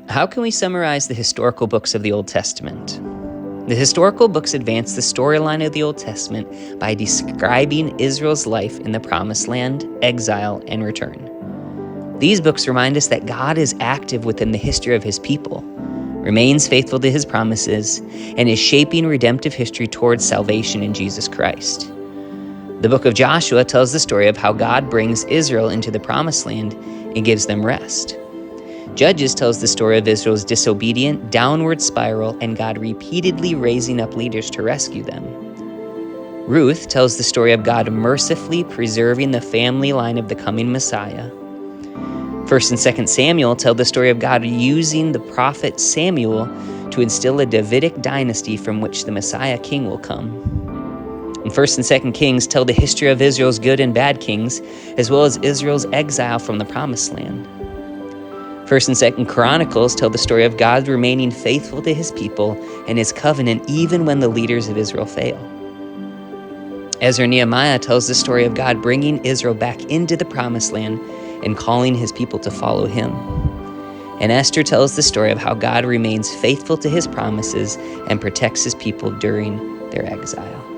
How can we summarize the historical books of the Old Testament? The historical books advance the storyline of the Old Testament by describing Israel's life in the Promised Land, exile, and return. These books remind us that God is active within the history of his people, remains faithful to his promises, and is shaping redemptive history towards salvation in Jesus Christ. The book of Joshua tells the story of how God brings Israel into the Promised Land and gives them rest. Judges tells the story of Israel's disobedient, downward spiral and God repeatedly raising up leaders to rescue them. Ruth tells the story of God mercifully preserving the family line of the coming Messiah. 1st and 2nd Samuel tell the story of God using the prophet Samuel to instill a Davidic dynasty from which the Messiah king will come. And 1st and 2nd Kings tell the history of Israel's good and bad kings, as well as Israel's exile from the Promised Land. 1st and 2nd Chronicles tell the story of God remaining faithful to his people and his covenant even when the leaders of Israel fail. Ezra and Nehemiah tells the story of God bringing Israel back into the Promised Land and calling his people to follow him. And Esther tells the story of how God remains faithful to his promises and protects his people during their exile.